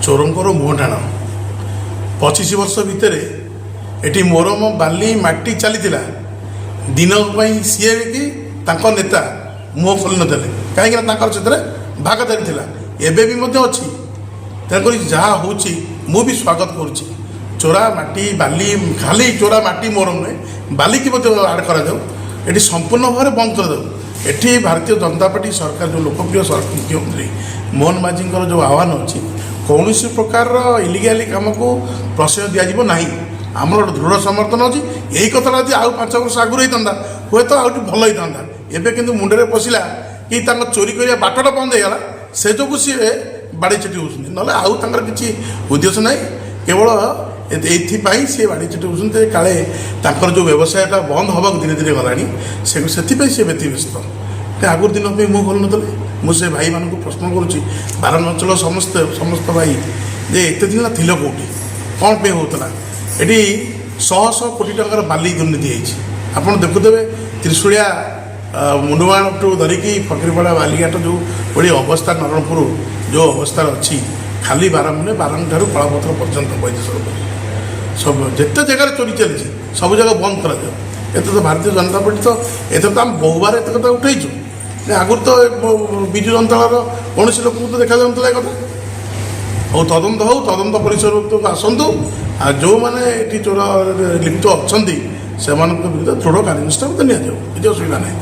ଚୋରଙ୍କର ମୁହଁ ଟାଣ। 25 ବର୍ଷ ଭିତରେ ଏଠି ମୋରମ ବାଲି ମାଟି ଚାଲିଥିଲା। ଦିନକ ପାଇଁ ସିଏ କି ତାଙ୍କ ନେତା ମୁହଁ ଖୋଲି ନଥିଲେ, କାହିଁକିନା ତାଙ୍କର ସେଥିରେ ଭାଗଦାରୀ ଥିଲା, ଏବେ ବି ମଧ୍ୟ ଅଛି। ତେଣୁକରି ଯାହା ହେଉଛି ମୁଁ ବି ସ୍ୱାଗତ କରୁଛି। ଚୋରା ମାଟି ବାଲି, ଖାଲି ଚୋରା ମାଟି ମୋରମ ନୁହେଁ, ବାଲିକି ମଧ୍ୟ ଆଡ଼୍ କରାଯାଉ, ଏଠି ସମ୍ପୂର୍ଣ୍ଣ ଭାବରେ ବନ୍ଦ କରାଯାଉ। ଏଠି ଭାରତୀୟ ଜନତା ପାର୍ଟି ସରକାର ଯେଉଁ ଲୋକପ୍ରିୟ ମୁଖ୍ୟମନ୍ତ୍ରୀ ମୋହନ ମାଝୀଙ୍କର ଯେଉଁ ଆହ୍ୱାନ ଅଛି, କୌଣସି ପ୍ରକାରର ଇଲିଗାଲି କାମକୁ ପ୍ରଶ୍ରୟ ଦିଆଯିବ ନାହିଁ। ଆମର ଗୋଟେ ଦୃଢ଼ ସମର୍ଥନ ଅଛି। ଏହି କଥାଟା ଯଦି ଆଉ 5 ବର୍ଷ ଆଗରୁ ହେଇଥାନ୍ତା ହୁଏତ ଆଉ ଟିକେ ଭଲ ହେଇଥାନ୍ତା। ଏବେ କିନ୍ତୁ ମୁଣ୍ଡରେ ପଶିଲା କି ତାଙ୍କ ଚୋରି କରିବା ବାଟଟା ବନ୍ଦ ହେଇଗଲା, ସେ ଯୋଗୁଁ ସିଏ ବାଡ଼ି ଛିଟି ହେଉଛନ୍ତି, ନହେଲେ ଆଉ ତାଙ୍କର କିଛି ଉଦ୍ଦେଶ୍ୟ ନାହିଁ। କେବଳ ଏଇଥିପାଇଁ ସିଏ ବାଡ଼ି ଛିଟି ହେଉଛନ୍ତି ଯେ କାଳେ ତାଙ୍କର ଯେଉଁ ବ୍ୟବସାୟଟା ବନ୍ଦ ହେବାକୁ ଧୀରେ ଧୀରେ ଗଲାଣି, ସେଥିପାଇଁ ସିଏ ବ୍ୟତିବ୍ୟସ୍ତ। ଆଗରୁ ଦିନ ପାଇଁ ମୁଁ ଖୋଲୁନଥିଲେ। ମୁଁ ସେ ଭାଇମାନଙ୍କୁ ପ୍ରଶ୍ନ କରୁଛି, ବାରଙ୍ଗ ଅଞ୍ଚଳ ସମସ୍ତ ଭାଇ, ଯେ ଏତେ ଦିନ ଥିଲ କେଉଁଠି, କ'ଣ ପାଇଁ ହେଉଥିଲା? ଏଠି 100 କୋଟି ଟଙ୍କାର ବାଲି ଦୁର୍ନୀତି ହେଇଛି। ଆପଣ ଦେଖୁଥିବେ ତ୍ରିଶୁଳିଆ ମୁଣ୍ଡୁମାଠୁ ଧରିକି ଫକୀରପଡ଼ା ବାଲିଘାଟ ଯେଉଁ ଭଳି ଅବସ୍ଥା, ନରଣପୁର ଯେଉଁ ଅବସ୍ଥାରେ ଅଛି, ଖାଲି ବାରଙ୍ଗଠାରୁ କଳାପଥର ପର୍ଯ୍ୟନ୍ତ ବୈଦେଶ୍ୱର ସବୁ ଯେତେ ଜାଗାରେ ଚୋରି ଚାଲିଛି ସବୁ ଜାଗା ବନ୍ଦ କରାଯାଉ। ଏତେ ତ ଭାରତୀୟ ଜନତା ପାର୍ଟି ତ ଏଥର ତ ଆମେ ବହୁବାର ଏତେ କଥା ଉଠେଇଛୁ। ଆଗରୁ ତ ବିଜୁ ଜନତା ଦଳର କୌଣସି ଲୋକଙ୍କୁ ତ ଦେଖାଯାଉନଥିଲା ଏ କଥା। ହଉ ତଦନ୍ତ ପରିସରକୁ ଆସନ୍ତୁ, ଆଉ ଯେଉଁମାନେ ଏଠି ଚୋର ଲିପ୍ତ ଅଛନ୍ତି ସେମାନଙ୍କ ବିରୁଦ୍ଧରେ ଦୃଢ଼ କାର୍ଯ୍ୟାନୁଷ୍ଠାନ ନିଆଯାଉ, କିଛି ଅସୁବିଧା ନାହିଁ।